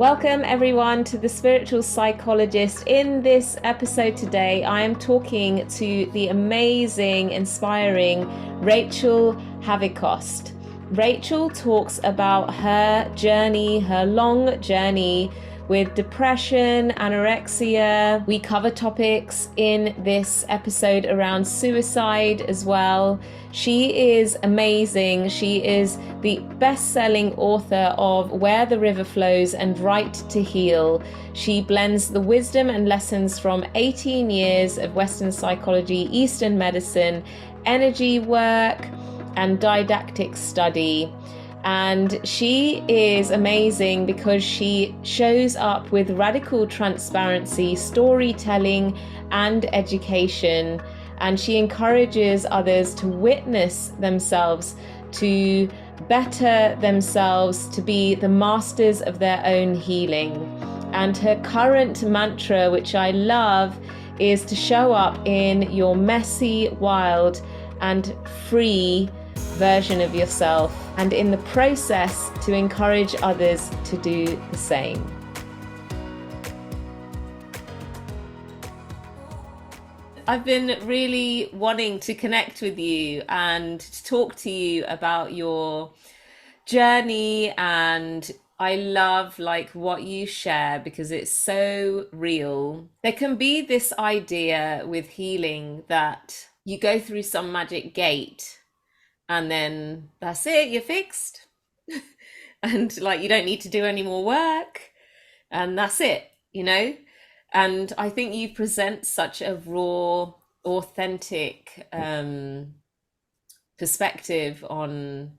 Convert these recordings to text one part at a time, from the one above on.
Welcome everyone to The Spiritual Psychologist. In this episode today, I am talking to the amazing, inspiring Rachel Havicost. Rachel talks about her journey, her long journey with depression, anorexia. We cover topics in this episode around suicide as well. She is amazing. She is the best-selling author of Where the River Flows and Right to Heal. She blends the wisdom and lessons from 18 years of Western psychology, Eastern medicine, energy work, and didactic study. And she is amazing because she shows up with radical transparency, storytelling, and education. And she encourages others to witness themselves, to better themselves, to be the masters of their own healing. And her current mantra, which I love, is to show up in your messy, wild, and free version of yourself, and in the process to encourage others to do the same. I've been really wanting to connect with you and to talk to you about your journey, and I love what you share because it's so real. There can be this idea with healing that you go through some magic gate and then that's it, you're fixed. And you don't need to do any more work, and that's it. And I think you present such a raw, authentic perspective on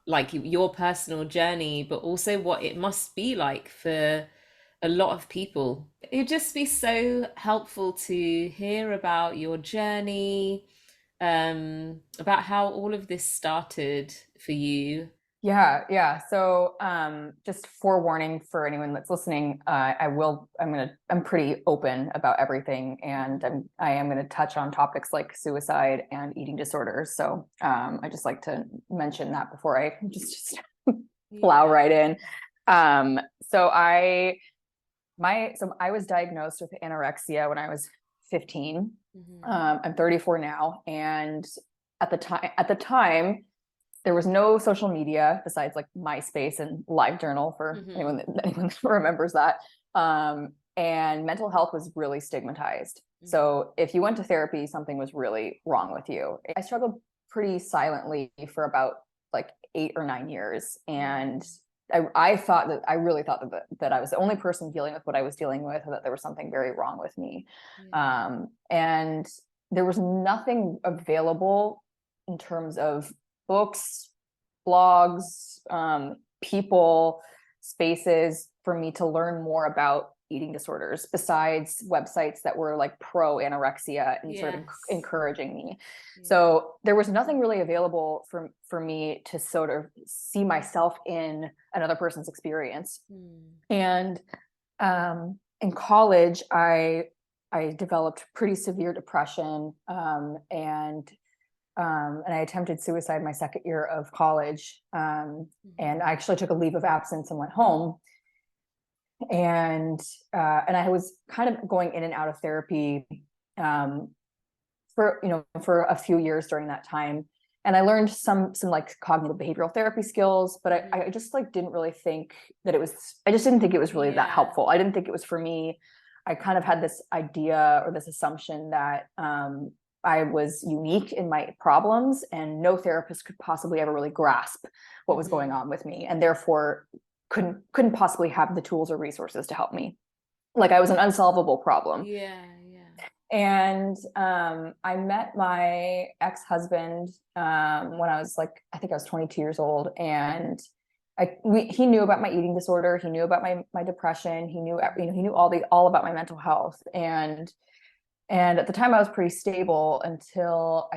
your personal journey, but also what it must be like for a lot of people. It'd just be so helpful to hear about your journey, about how all of this started for you. Yeah. So, just forewarning for anyone that's listening, I'm pretty open about everything, and I am going to touch on topics like suicide and eating disorders. So, I just like to mention that before I just plow right in. So I was diagnosed with anorexia when I was 15. I'm 34 now, and at the time, there was no social media besides MySpace and LiveJournal for anyone that remembers that. And mental health was really stigmatized. So if you went to therapy, something was really wrong with you. I struggled pretty silently for about 8 or 9 years. And I really thought that I was the only person dealing with what I was dealing with, and that there was something very wrong with me. And there was nothing available in terms of books, blogs, people, spaces for me to learn more about eating disorders besides websites that were pro anorexia and sort of encouraging me. So there was nothing really available for me to sort of see myself in another person's experience. And in college, I developed pretty severe depression, and I attempted suicide my second year of college. And I actually took a leave of absence and went home. And I was kind of going in and out of therapy for a few years during that time. And I learned some cognitive behavioral therapy skills, but I just didn't really think that I just didn't think it was really that helpful. I didn't think it was for me. I kind of had this idea or this assumption that I was unique in my problems, and no therapist could possibly ever really grasp what was going on with me, and therefore couldn't possibly have the tools or resources to help me. I was an unsolvable problem. And I met my ex-husband when I was I think I was 22 years old, and he knew about my eating disorder. He knew about my depression. He knew all about my mental health. And at the time I was pretty stable until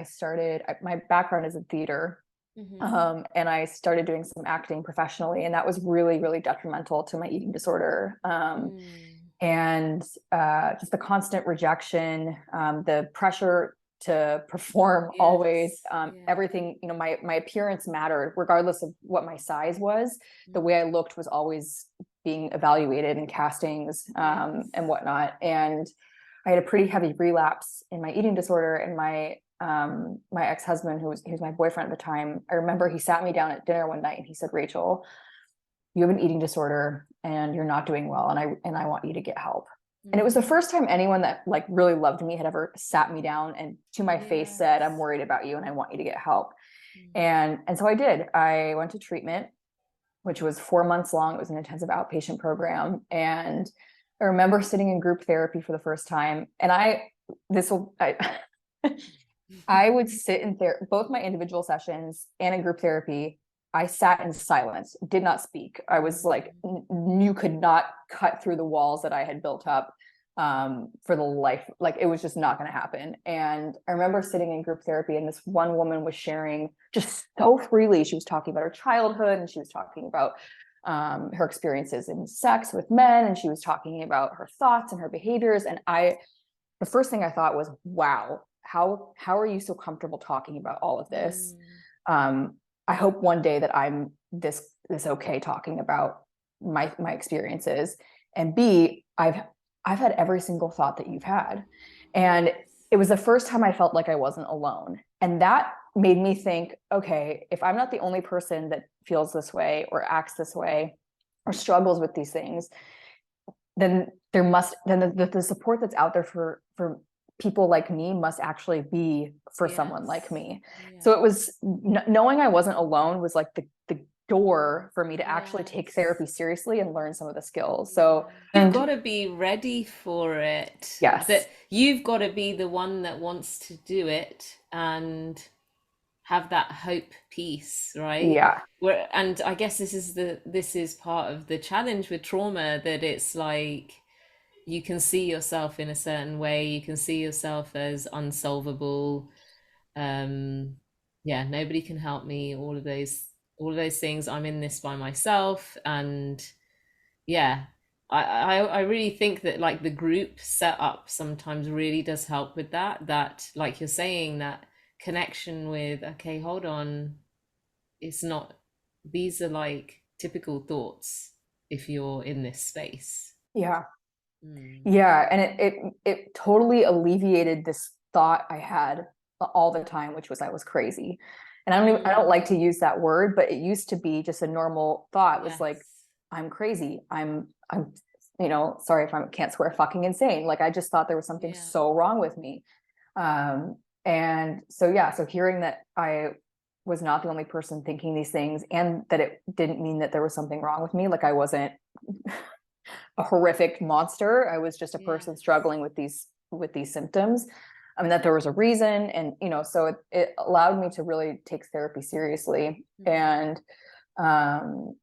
my background is in theater. And I started doing some acting professionally, and that was really, really detrimental to my eating disorder. And just the constant rejection, the pressure to perform always, everything, my appearance mattered regardless of what my size was. The way I looked was always being evaluated in castings and whatnot. And I had a pretty heavy relapse in my eating disorder, and my ex-husband, who was my boyfriend at the time, I remember he sat me down at dinner one night and he said, Rachel, you have an eating disorder and you're not doing well. And I want you to get help. And it was the first time anyone that like really loved me had ever sat me down and to my face said, I'm worried about you and I want you to get help. And so I did. I went to treatment, which was 4 months long. It was an intensive outpatient program. And I remember sitting in group therapy for the first time. And I would sit in both my individual sessions and in group therapy. I sat in silence, did not speak. I was like, you could not cut through the walls that I had built up for the life. Like it was just not going to happen. And I remember sitting in group therapy, and this one woman was sharing just so freely. She was talking about her childhood, and she was talking about her experiences in sex with men, and she was talking about her thoughts and her behaviors. And the first thing I thought was, wow, how are you so comfortable talking about all of this? I hope one day that I'm this okay talking about my experiences. And B, I've had every single thought that you've had. And it was the first time I felt like I wasn't alone. And that made me think, okay, if I'm not the only person that feels this way or acts this way or struggles with these things, then the support that's out there for people like me must actually be for someone like me. So it was knowing I wasn't alone was like the door for me to actually take therapy seriously and learn some of the skills. So you've got to be ready for it. Yes. That you've got to be the one that wants to do it and have that hope piece, right? Yeah. And I guess this is part of the challenge with trauma, that it's like you can see yourself in a certain way, you can see yourself as unsolvable. Nobody can help me, all of those things. I'm in this by myself. And I really think that like the group setup sometimes really does help with that like you're saying, that connection with, okay, hold on, it's not, these are like typical thoughts if you're in this space. Yeah. And it totally alleviated this thought I had all the time, which was I was crazy. And I don't like to use that word, but it used to be just a normal thought. It was like, I'm crazy. I'm sorry if I can't swear, fucking insane. Like, I just thought there was something so wrong with me. And so hearing that I was not the only person thinking these things, and that it didn't mean that there was something wrong with me. Like, I wasn't a horrific monster. I was just a person struggling with these symptoms. I mean, that there was a reason. And, so it allowed me to really take therapy seriously. And so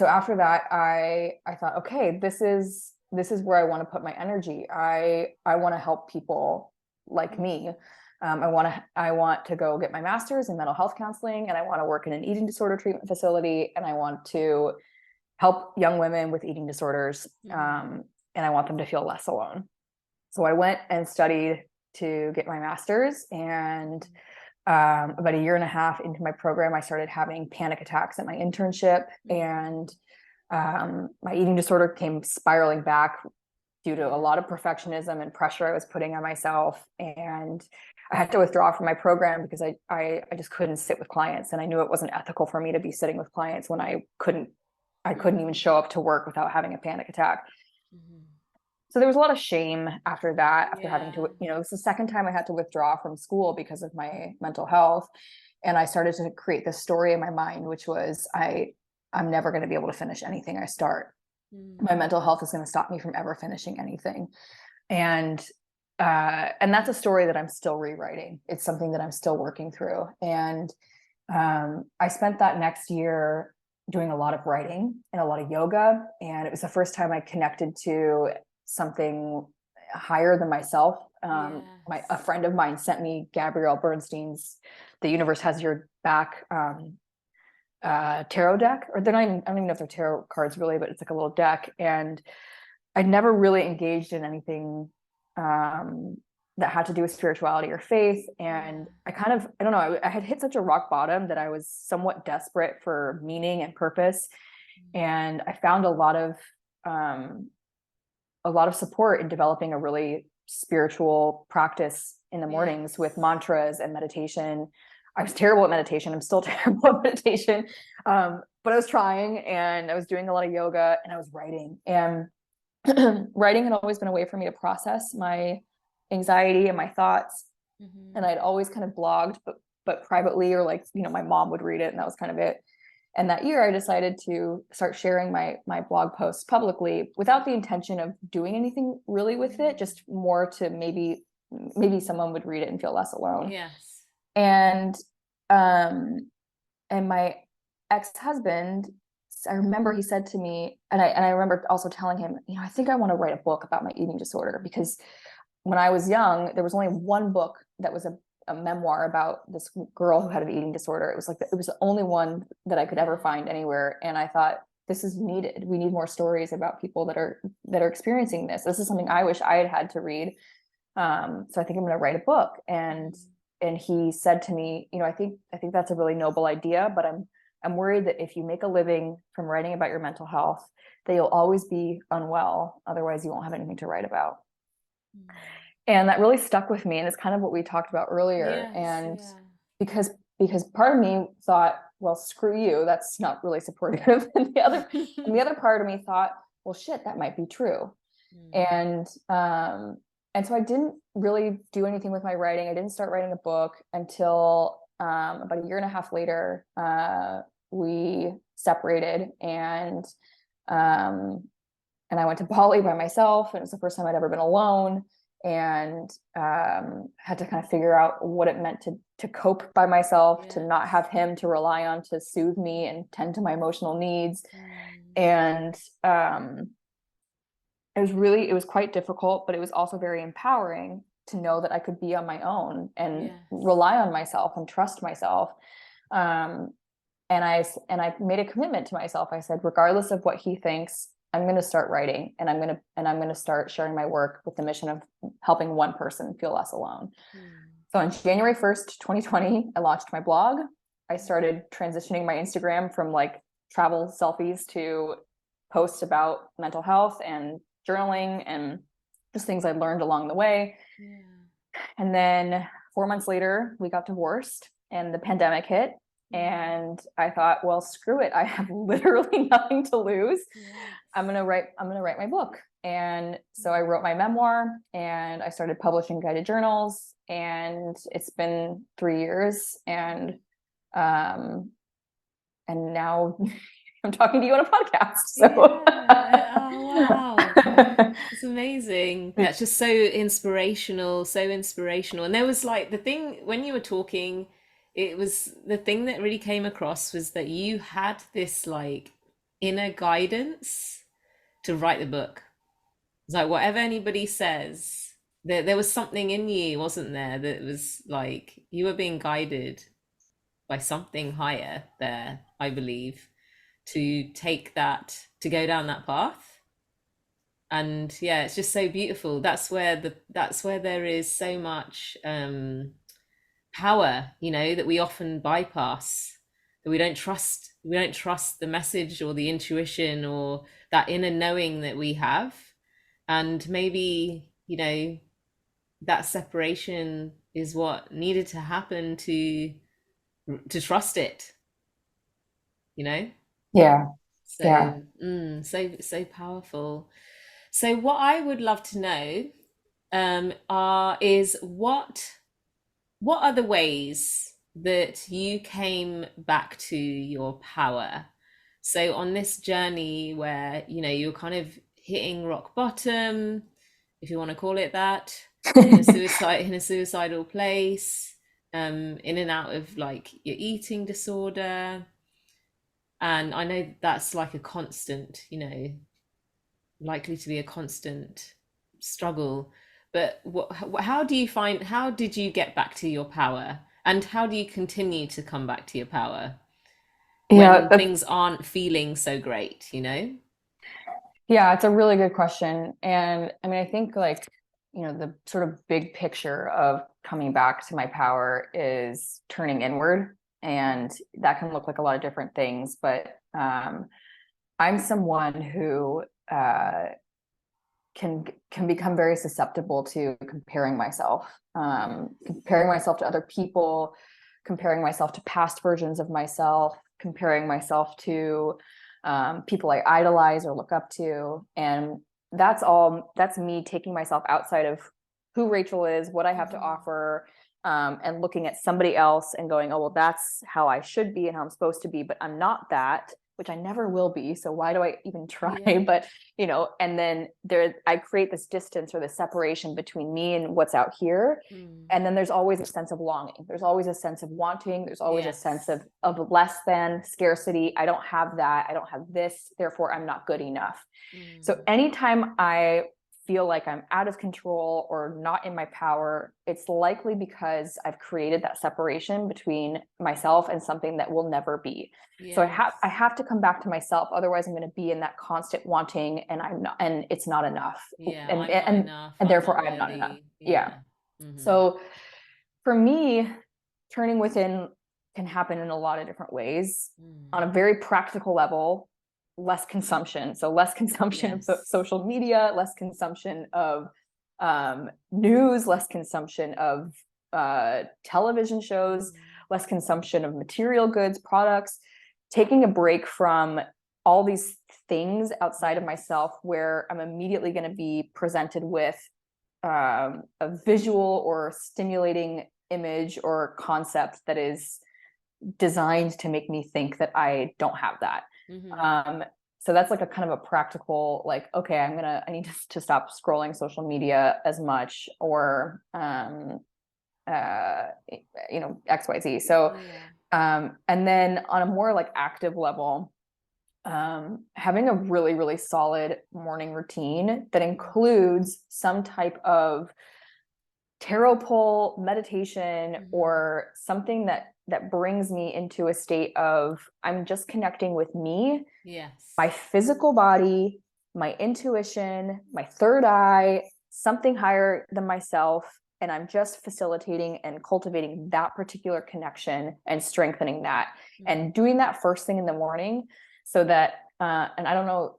after that, I thought, okay, this is where I want to put my energy. I want to help people like me. I want to go get my master's in mental health counseling, and I want to work in an eating disorder treatment facility, and I want to help young women with eating disorders. And I want them to feel less alone. So I went and studied to get my master's, and about a year and a half into my program, I started having panic attacks at my internship, and my eating disorder came spiraling back due to a lot of perfectionism and pressure I was putting on myself. And I had to withdraw from my program because I just couldn't sit with clients, and I knew it wasn't ethical for me to be sitting with clients when I couldn't even show up to work without having a panic attack. So there was a lot of shame after that, after having to, it was the second time I had to withdraw from school because of my mental health. And I started to create this story in my mind, which was, I'm never going to be able to finish anything I start. My mental health is going to stop me from ever finishing anything. And that's a story that I'm still rewriting. It's something that I'm still working through. And I spent that next year doing a lot of writing and a lot of yoga. And it was the first time I connected to something higher than myself. A friend of mine sent me Gabrielle Bernstein's "The Universe Has Your Back" tarot deck, or they're not even, I don't even know if they're tarot cards really, but it's like a little deck. And I'd never really engaged in anything that had to do with spirituality or faith. And I don't know, I had hit such a rock bottom that I was somewhat desperate for meaning and purpose. And I found a lot of support in developing a really spiritual practice in the mornings with mantras and meditation. I was terrible at meditation. I'm still terrible at meditation. But I was trying, and I was doing a lot of yoga, and I was writing. And writing had always been a way for me to process my anxiety and my thoughts. And I'd always kind of blogged, but privately, or like, my mom would read it, and that was kind of it. And that year I decided to start sharing my blog posts publicly without the intention of doing anything really with it, just more to maybe someone would read it and feel less alone. Yes. And my ex-husband, I remember he said to me, and I remember also telling him, I think I want to write a book about my eating disorder, because when I was young, there was only one book that was a memoir about this girl who had an eating disorder. It was the only one that I could ever find anywhere. And I thought, this is needed. We need more stories about people that are experiencing this. This is something I wish I had to read. So I think I'm going to write a book. And he said to me, I think that's a really noble idea, but I'm worried that if you make a living from writing about your mental health, that you'll always be unwell. Otherwise, you won't have anything to write about. And that really stuck with me. And it's kind of what we talked about earlier. Because part of me thought, well, screw you, that's not really supportive. And the other part of me thought, well, shit, that might be true. And so I didn't really do anything with my writing. I didn't start writing a book until about a year and a half later. We separated, and I went to Bali by myself, and it was the first time I'd ever been alone, and had to kind of figure out what it meant to cope by myself, to not have him to rely on to soothe me and tend to my emotional needs. And it was quite difficult, but it was also very empowering to know that I could be on my own and rely on myself and trust myself. And I made a commitment to myself. I said, regardless of what he thinks, I'm going to start writing, and I'm going to start sharing my work with the mission of helping one person feel less alone. So on January 1st, 2020, I launched my blog. I started transitioning my Instagram from like travel selfies to posts about mental health and journaling and just things I learned along the way. And then 4 months later, we got divorced and the pandemic hit. And I thought, well, screw it. I have literally nothing to lose. I'm going to write my book. And so I wrote my memoir, and I started publishing guided journals, and it's been 3 years. And now I'm talking to you on a podcast. So oh wow. It's amazing. That's just so inspirational, And there was like the thing when you were talking, it was the thing that really came across was that you had this like inner guidance to write the book. It's like whatever anybody says, there was something in you, wasn't there, that was like you were being guided by something higher there, I believe, to go down that path. And yeah, it's just so beautiful. That's where there is so much power, that we often bypass, that we don't trust the message or the intuition or that inner knowing that we have. And maybe that separation is what needed to happen to trust it. Yeah. So powerful. So what I would love to know is what are the ways that you came back to your power? So on this journey where you're kind of hitting rock bottom, if you want to call it that, in a suicidal place, in and out of like your eating disorder. And I know that's like a constant, likely to be a constant struggle. But how did you get back to your power? And how do you continue to come back to your power when things aren't feeling so great, Yeah, it's a really good question. And I mean, I think like, the sort of big picture of coming back to my power is turning inward. And that can look like a lot of different things. But I'm someone who can become very susceptible to comparing myself to other people, comparing myself to past versions of myself, comparing myself to people I idolize or look up to. And that's me taking myself outside of who Rachel is, what I have to offer, and looking at somebody else and going, oh, well, that's how I should be and how I'm supposed to be, but I'm not that, which I never will be. So why do I even try? Yeah. But, and then I create this distance or this separation between me and what's out here. And then there's always a sense of longing. There's always a sense of wanting. There's always a sense of less than, scarcity. I don't have that. I don't have this. Therefore, I'm not good enough. So anytime I feel like I'm out of control or not in my power, it's likely because I've created that separation between myself and something that will never be. So I have to come back to myself. Otherwise, I'm going to be in that constant wanting, and I'm not, and it's not enough. I'm not enough. And I'm therefore not I'm not enough. worthy. Yeah. So for me, turning within can happen in a lot of different ways. On a very practical level, less consumption. So less consumption of social media, less consumption of news, less consumption of television shows, less consumption of material goods, products, taking a break from all these things outside of myself where I'm immediately going to be presented with a visual or stimulating image or concept that is designed to make me think that I don't have that. So that's like a kind of a practical, like, okay, I need to stop scrolling social media as much, or XYZ. So and then on a more like active level, having a really, really solid morning routine that includes some type of tarot pull, meditation, or something that brings me into a state of I'm just connecting with me, my physical body, my intuition, my third eye, something higher than myself, and I'm just facilitating and cultivating that particular connection and strengthening that, and doing that first thing in the morning, so that and I don't know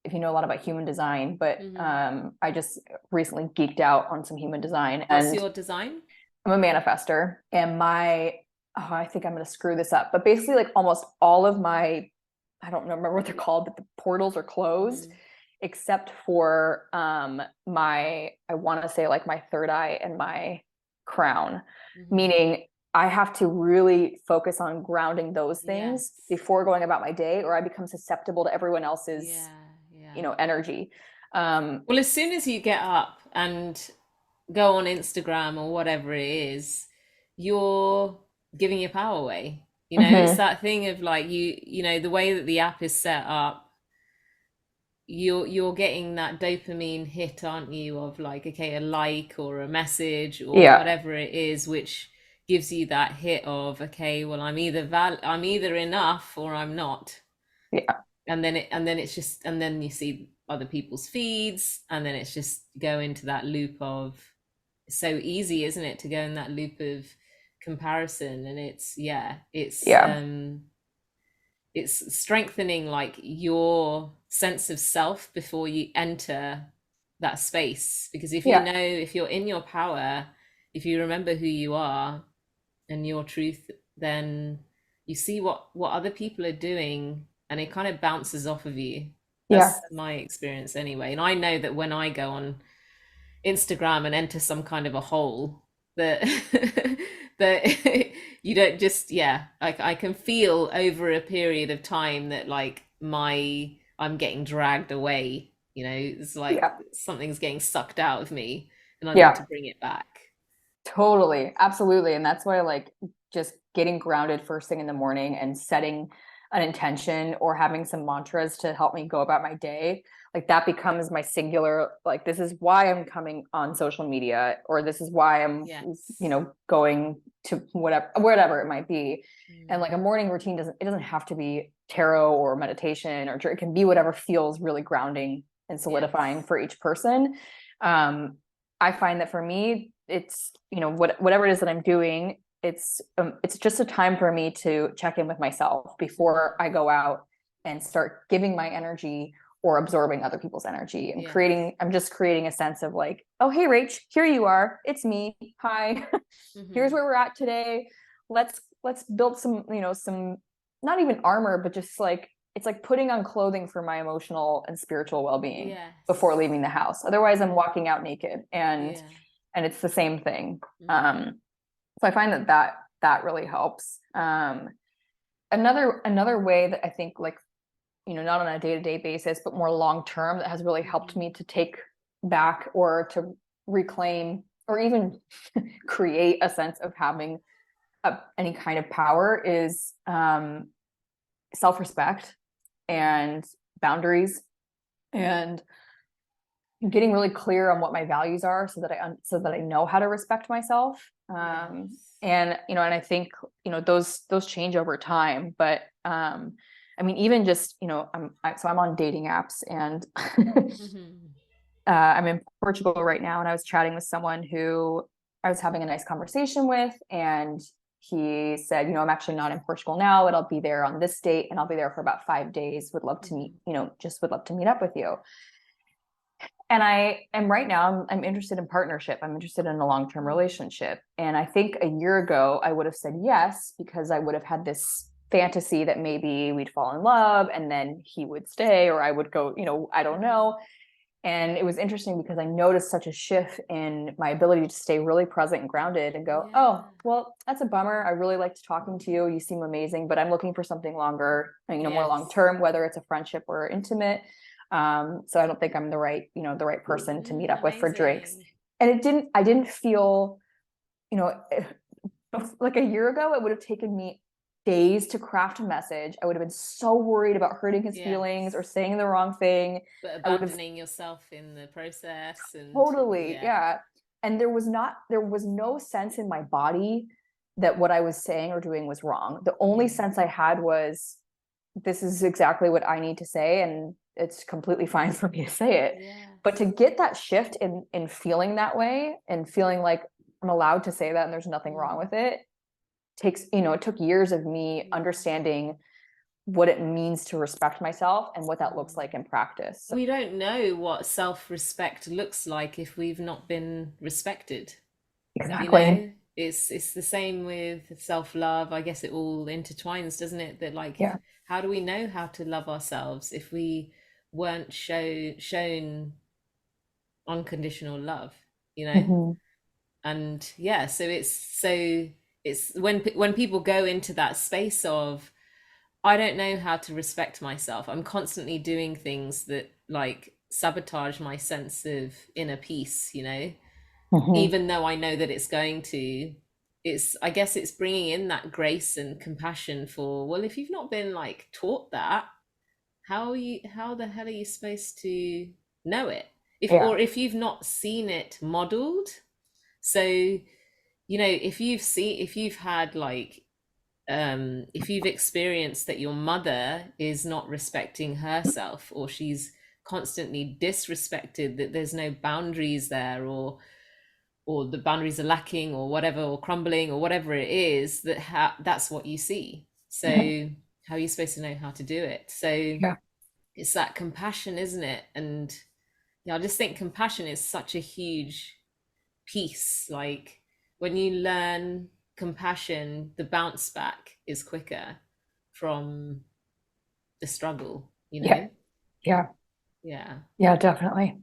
if you know a lot about human design, but I just recently geeked out on some human design. What's your design? I'm a manifester, and I think I'm going to screw this up, but basically like almost all of my, I don't remember what they're called, but the portals are closed except for I want to say like my third eye and my crown, meaning I have to really focus on grounding those things before going about my day, or I become susceptible to everyone else's energy. Well, as soon as you get up and go on Instagram or whatever it is, you're giving your power away. It's that thing of like the way that the app is set up, you're getting that dopamine hit, aren't you, of like, okay, a like or a message or whatever it is, which gives you that hit of, okay, well, I'm either enough or I'm not. And then it's just, and then you see other people's feeds, and then it's just go into that loop of, so easy, isn't it, to go in that loop of comparison. And it's strengthening like your sense of self before you enter that space, because if if you're in your power, if you remember who you are and your truth, then you see what other people are doing, and it kind of bounces off of you. That's my experience anyway. And I know that when I go on Instagram and enter some kind of a hole, that that you don't just like, I can feel over a period of time that like I'm getting dragged away. It's like something's getting sucked out of me, and I need to bring it back. Totally, absolutely. And that's why like just getting grounded first thing in the morning and setting an intention or having some mantras to help me go about my day, like that becomes my singular, like, this is why I'm coming on social media, or this is why I'm going to whatever it might be. And like a morning routine doesn't have to be tarot or meditation, or it can be whatever feels really grounding and solidifying for each person. I find that for me, it's whatever it is that I'm doing, it's just a time for me to check in with myself before I go out and start giving my energy or absorbing other people's energy and Yeah. I'm just creating a sense of like, oh, hey, Rach, here you are. It's me. Hi. Here's where we're at today. Let's build some, some, not even armor, but just like, it's like putting on clothing for my emotional and spiritual well-being Yes. before leaving the house. Otherwise I'm walking out naked, and it's the same thing. So I find that really helps. Another way that I think, like, not on a day-to-day basis, but more long-term, that has really helped me to take back or to reclaim or even create a sense of having any kind of power is self-respect and boundaries, and getting really clear on what my values are so that I know how to respect myself. And and I think those change over time, but I mean, even just I'm on dating apps, and I'm in Portugal right now, and I was chatting with someone who I was having a nice conversation with, and he said, I'm actually not in Portugal now, but I'll be there on this date, and I'll be there for about 5 days. Would love to meet, just would love to meet up with you. And I am right now, I'm interested in partnership. I'm interested in a long-term relationship. And I think a year ago, I would have said yes, because I would have had this fantasy that maybe we'd fall in love and then he would stay, or I would go, I don't know. And it was interesting because I noticed such a shift in my ability to stay really present and grounded and go, oh, well, that's a bummer. I really liked talking to you. You seem amazing, but I'm looking for something longer, more long-term, whether it's a friendship or intimate. So I don't think I'm the right person to meet up with for drinks. And I didn't feel, like a year ago, it would have taken me days to craft a message. I would have been so worried about hurting his feelings or saying the wrong thing. But abandoning yourself in the process. And totally, yeah. And there was no sense in my body that what I was saying or doing was wrong. The only sense I had was, this is exactly what I need to say, and it's completely fine for me to say it. But to get that shift in feeling that way, and feeling like I'm allowed to say that and there's nothing wrong with it, it took years of me understanding what it means to respect myself and what that looks like in practice. We don't know what self-respect looks like if we've not been respected. Exactly. It's the same with self-love. I guess it all intertwines, doesn't it? That, like, how do we know how to love ourselves if we weren't shown unconditional love, And so it's when people go into that space of, I don't know how to respect myself, I'm constantly doing things that, like, sabotage my sense of inner peace, even though I know that it's going to. I guess it's bringing in that grace and compassion for, well, if you've not been, like, taught that, how the hell are you supposed to know it, or if you've not seen it modeled? So, if you've had, like, if you've experienced that your mother is not respecting herself, or she's constantly disrespected, that there's no boundaries there, or the boundaries are lacking, or whatever, or crumbling, or whatever it is, that's what you see. So how are you supposed to know how to do it? So it's that compassion, isn't it? And I just think compassion is such a huge piece. Like, when you learn compassion, the bounce back is quicker from the struggle, Yeah. Definitely.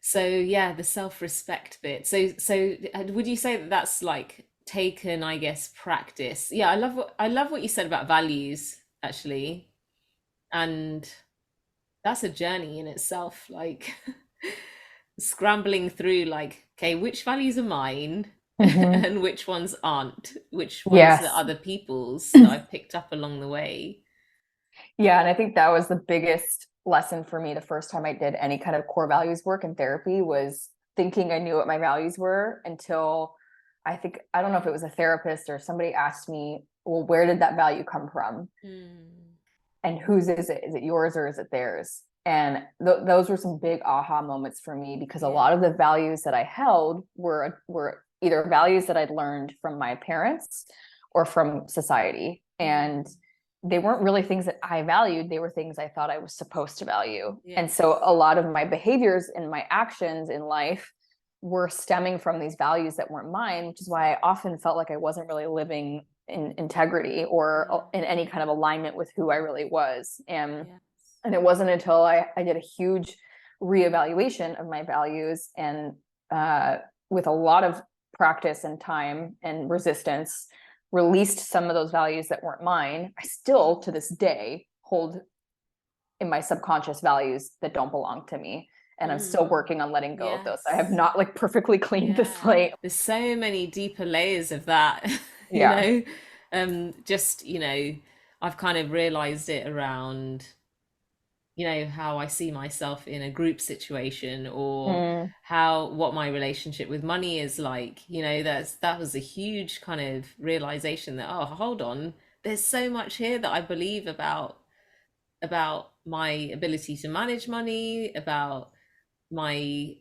So the self-respect bit. So would you say that that's, like, taken, I guess, practice? I love what you said about values, actually. And that's a journey in itself, like, scrambling through, like, okay, which values are mine and which ones aren't, which ones are other people's that I've picked up along the way. And I think that was the biggest lesson for me the first time I did any kind of core values work in therapy, was thinking I knew what my values were, until I don't know if it was a therapist or somebody asked me, well, where did that value come from? And whose is it? Is it yours or is it theirs? And those were some big aha moments for me, because a lot of the values that I held were either values that I'd learned from my parents or from society. And they weren't really things that I valued. They were things I thought I was supposed to value. Yes. And so a lot of my behaviors and my actions in life were stemming from these values that weren't mine, which is why I often felt like I wasn't really living in integrity or in any kind of alignment with who I really was. And it wasn't until I did a huge reevaluation of my values and with a lot of practice and time and resistance, released some of those values that weren't mine. I still, to this day, hold in my subconscious values that don't belong to me. And I'm still working on letting go of those. I have not like perfectly cleaned the slate. There's so many deeper layers of that, you Yeah. know. Just, I've kind of realized it around, how I see myself in a group situation, or Mm, what my relationship with money is like. That was a huge kind of realization that, oh, hold on, there's so much here that I believe about my ability to manage money, about my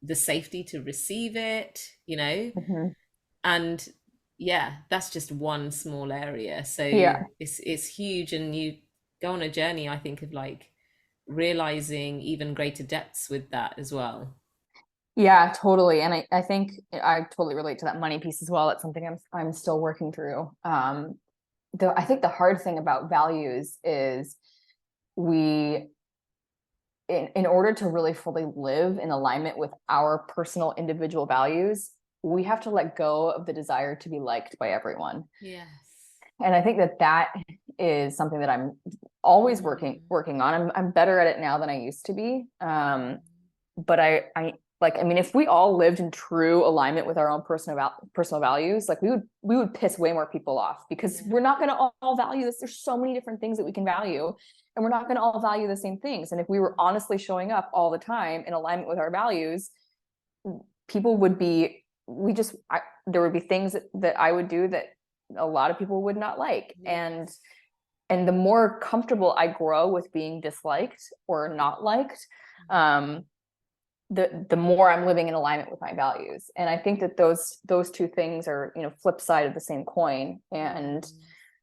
the safety to receive it, mhm. and yeah, that's just one small area. So Yeah. it's huge, and you go on a journey, I think, of like realizing even greater depths with that as well. Yeah, totally. And I think I totally relate to that money piece as well. It's something I'm still working through. I think the hard thing about values is we in order to really fully live in alignment with our personal individual values, we have to let go of the desire to be liked by everyone. Yes. And I think that is something that I'm always working on. I'm better at it now than I used to be. But I like, I mean, if we all lived in true alignment with our own personal values, like we would piss way more people off, because we're not going to all value this. There's so many different things that we can value, and we're not going to all value the same things. And if we were honestly showing up all the time in alignment with our values, people would be, there would be things that I would do that a lot of people would not like. And the more comfortable I grow with being disliked or not liked, the more I'm living in alignment with my values. And I think that those two things are, flip side of the same coin. And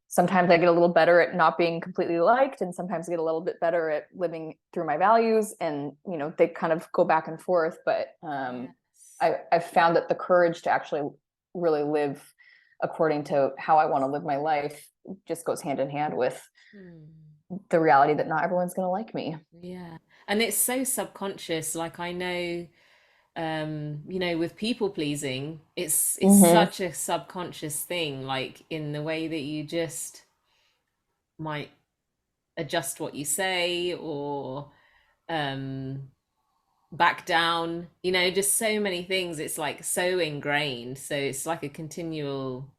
sometimes I get a little better at not being completely liked, and sometimes I get a little bit better at living through my values. And they kind of go back and forth. But I've found that the courage to actually really live according to how I want to live my life just goes hand in hand with the reality that not everyone's going to like me. Yeah. And it's so subconscious. Like, I know, with people pleasing, it's Mm-hmm. such a subconscious thing, like in the way that you just might adjust what you say, or um back down, just so many things. It's like so ingrained. So it's like a continual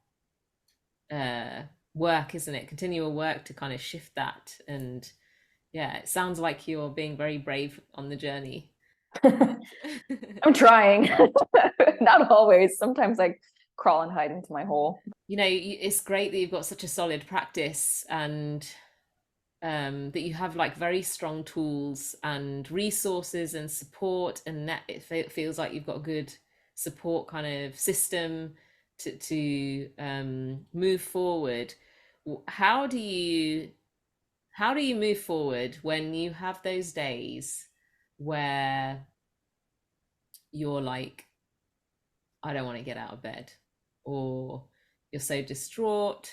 uh work, isn't it? Continual work to kind of shift that. And yeah, it sounds like you're being very brave on the journey. I'm trying. Not always. Sometimes I crawl and hide into my hole. It's great that you've got such a solid practice, and that you have like very strong tools and resources and support, and that it feels like you've got a good support kind of system to move forward. How do you move forward when you have those days where you're like, I don't want to get out of bed, or you're so distraught,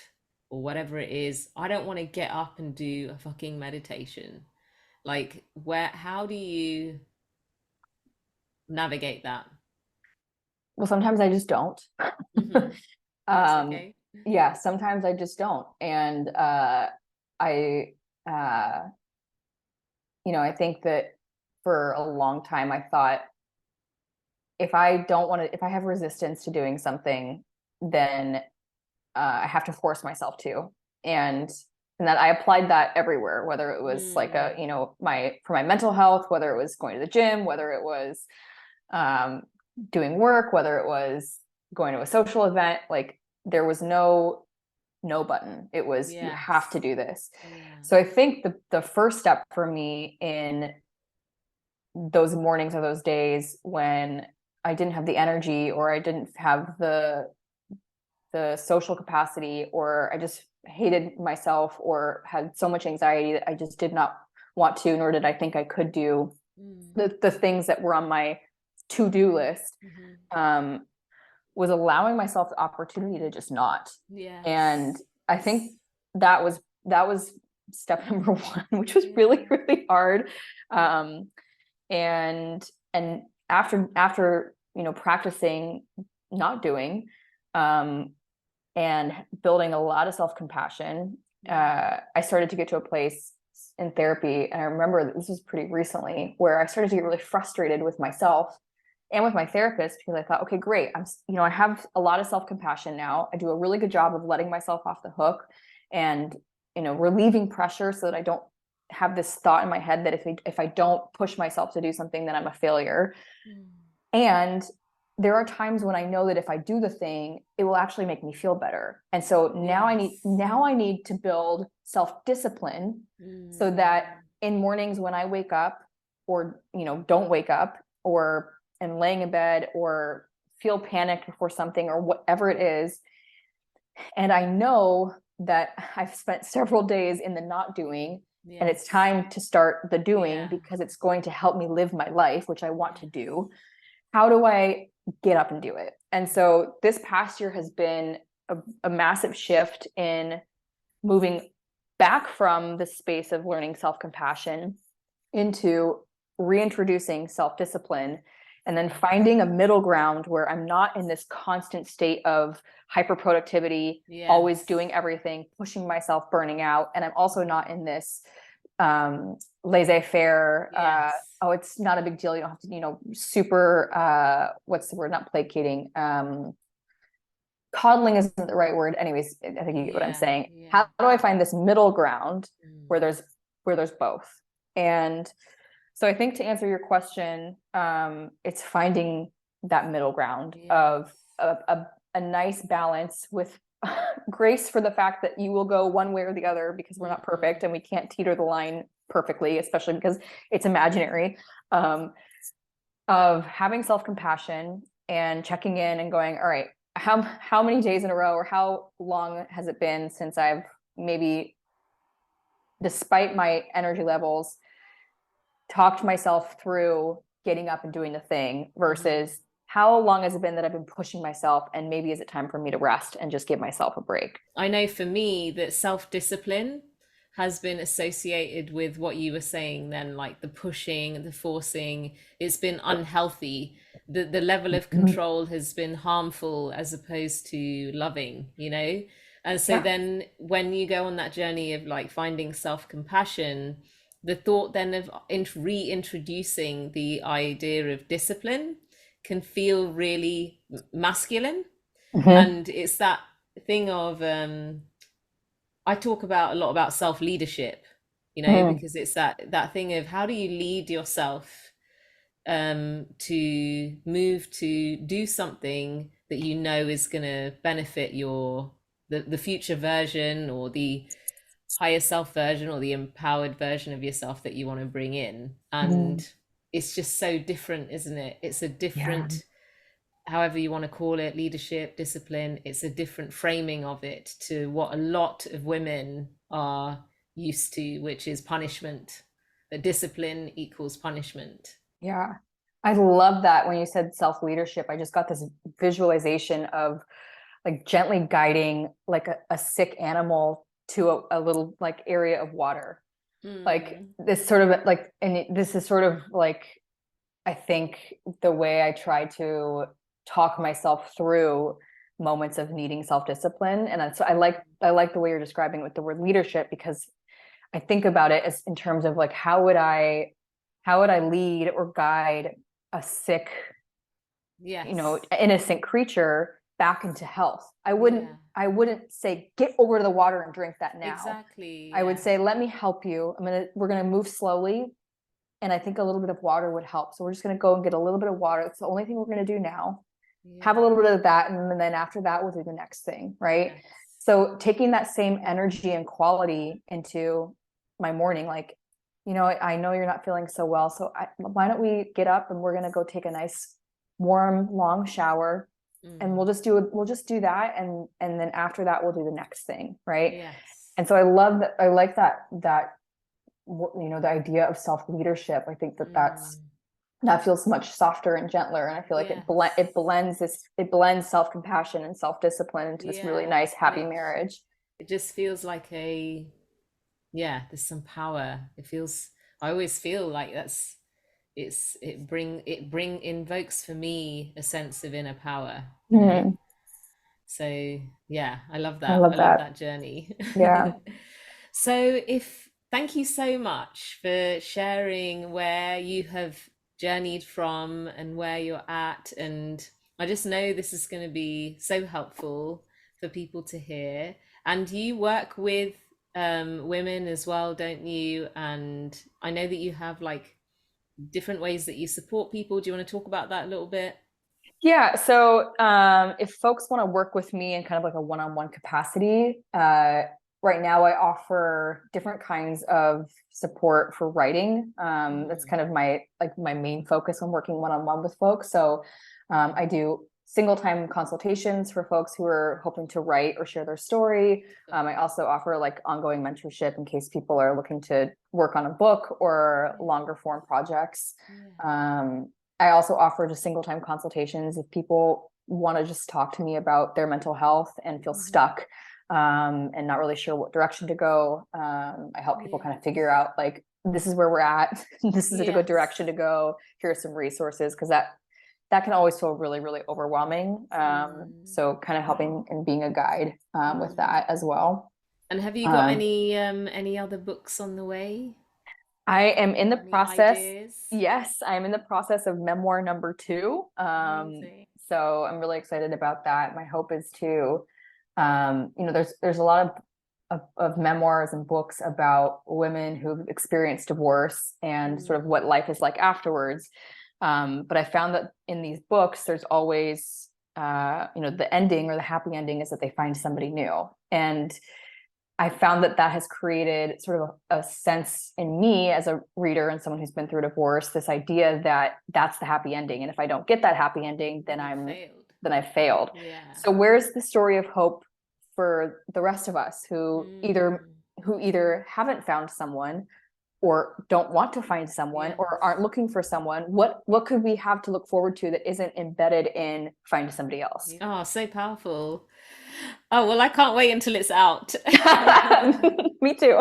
or whatever it is, I don't want to get up and do a fucking meditation? Like, how do you navigate that? Well, sometimes I just don't. Mm-hmm. That's um, okay. yeah, sometimes I just don't. And I, uh, I think that for a long time I thought, if I have resistance to doing something, then I have to force myself to. And that I applied that everywhere, whether it was like for my mental health, whether it was going to the gym, whether it was um, doing work, whether it was going to a social event. Like, there was no button. It was, you have to Yes. do this. Yeah. So I think the first step for me in those mornings or those days when I didn't have the energy, or I didn't have the social capacity, or I just hated myself or had so much anxiety that I just did not want to, nor did I think I could do the things that were on my to-do list, was allowing myself the opportunity to just not. Yes. And I think that was step number one, which was really, really hard. And after practicing not doing, and building a lot of self-compassion, I started to get to a place in therapy, and I remember this was pretty recently, where I started to get really frustrated with myself and with my therapist, because I thought, okay, great, I have a lot of self-compassion now. I do a really good job of letting myself off the hook and relieving pressure, so that I don't have this thought in my head that if I don't push myself to do something, then I'm a failure. And there are times when I know that if I do the thing, it will actually make me feel better. And so now I need to build self-discipline, so that in mornings when I wake up, or don't wake up, or am laying in bed, or feel panicked before something, or whatever it is, and I know that I've spent several days in the not doing, and it's time to start the doing, because it's going to help me live my life, which I want to do. How do I get up and do it? And so this past year has been a massive shift in moving back from the space of learning self-compassion into reintroducing self-discipline, and then finding a middle ground where I'm not in this constant state of hyper productivity, always doing everything, pushing myself, burning out. And I'm also not in this laissez-faire, oh, it's not a big deal, you don't have to, super, what's the word, not placating, coddling isn't the right word. Anyways, I think you get what I'm saying. How do I find this middle ground where there's both? And so I think, to answer your question, it's finding that middle ground of a nice balance, with grace for the fact that you will go one way or the other, because we're not perfect and we can't teeter the line perfectly, especially because it's imaginary, of having self-compassion and checking in and going, all right, how many days in a row, or how long has it been since I've maybe, despite my energy levels, talked myself through getting up and doing the thing, versus how long has it been that I've been pushing myself, and maybe is it time for me to rest and just give myself a break? I know for me that self-discipline has been associated with what you were saying then, like the pushing, the forcing. It's been unhealthy. The level of control has been harmful as opposed to loving, And so then when you go on that journey of like finding self-compassion, the thought then of reintroducing the idea of discipline can feel really masculine. And it's that thing of I talk about a lot about self-leadership, because it's that thing of how do you lead yourself to move to do something that is going to benefit the future version, or the higher self version, or the empowered version of yourself that you want to bring in. And it's just so different, isn't it? It's a different, however you want to call it, leadership, discipline, it's a different framing of it to what a lot of women are used to, which is punishment. That discipline equals punishment. Yeah. I love that. When you said self-leadership, I just got this visualization of like gently guiding like a sick animal to a little like area of water. Like this sort of like, and this is sort of like, I think the way I try to talk myself through moments of needing self-discipline. And so I like the way you're describing it with the word leadership, because I think about it as in terms of like, how would I lead or guide a sick, innocent creature back into health? I wouldn't say, get over to the water and drink that now. Exactly. I would say, let me help you. We're going to move slowly. And I think a little bit of water would help. So we're just going to go and get a little bit of water. It's the only thing we're going to do now. Have a little bit of that. And then after that, we'll do the next thing. Right. Yes. So taking that same energy and quality into my morning, like, I know you're not feeling so well. So why don't we get up and we're going to go take a nice, warm, long shower. and Mm. we'll just do that, and then after that we'll do the next thing, right? Yes. And so I love that. I like that you know, the idea of self leadership. I think that Mm. that feels much softer and gentler, and I feel like Yes. it blends self compassion and self discipline into this really Yeah. nice And happy marriage. it just feels like a, yeah, there's some power. It feels, I always feel like that's, it bring invokes for me a sense of inner power, you know. Mm, So yeah, I love I that. I love love that. that journey. Yeah. So if thank you so much for sharing where you have journeyed from and where you're at. And I just know this is going to be so helpful for people to hear. And you work with women as well, don't you? And I know that you have like different ways that you support people. Do you want to talk about that a little bit? Yeah. So if folks want to work with me in kind of like a one-on-one capacity, right now I offer different kinds of support for writing. That's Mm, kind of my main focus when working one-on-one with folks. So I do single time consultations for folks who are hoping to write or share their story. cool. I also offer like ongoing mentorship in case people are looking to work on a book or Yeah. longer form projects. Yeah. Um, I also offer just single time consultations if people want to just talk to me about their mental health and feel Hmm. stuck and not really sure what direction to go. I help people Yeah. kind of figure out like this is where we're at. This is a good Yes. direction to go. Here are some resources because that can always feel really really overwhelming. Mm, So kind of helping and being a guide with mm. that as well. And have you got Um, any other books on the way? I am in the Any process. ideas? Yes, I'm in the process of memoir number two. Amazing. So I'm really excited about that. My hope is to, you know, there's a lot of memoirs and books about women who've experienced divorce and sort of Mm, what life is like afterwards. But I found that in these books, there's always, you know, the ending or the happy ending is that they find somebody new. And I found that that has created sort of a sense in me as a reader and someone who's been through a divorce, this idea that that's the happy ending. And if I don't get that happy ending, then you've failed. then I've failed. Yeah. So where's the story of hope for the rest of us Mm, who either haven't found someone or don't want to find someone yes. or aren't looking for someone? What could we have to look forward to that isn't embedded in find somebody else? Oh, so powerful. Oh, well, I can't wait until it's out. Me too.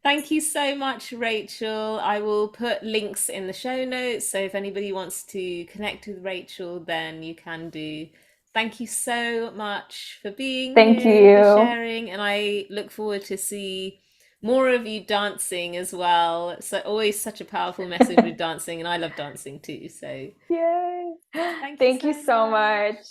Thank you so much, Rachel. I will put links in the show notes. So if anybody wants to connect with Rachel, then you can do. Thank you so much for being Thank here, for you. sharing, and I look forward to see more of you dancing as well. So always such a powerful message with dancing, and I love dancing too. So Yay. thank you Thank you so so much. much.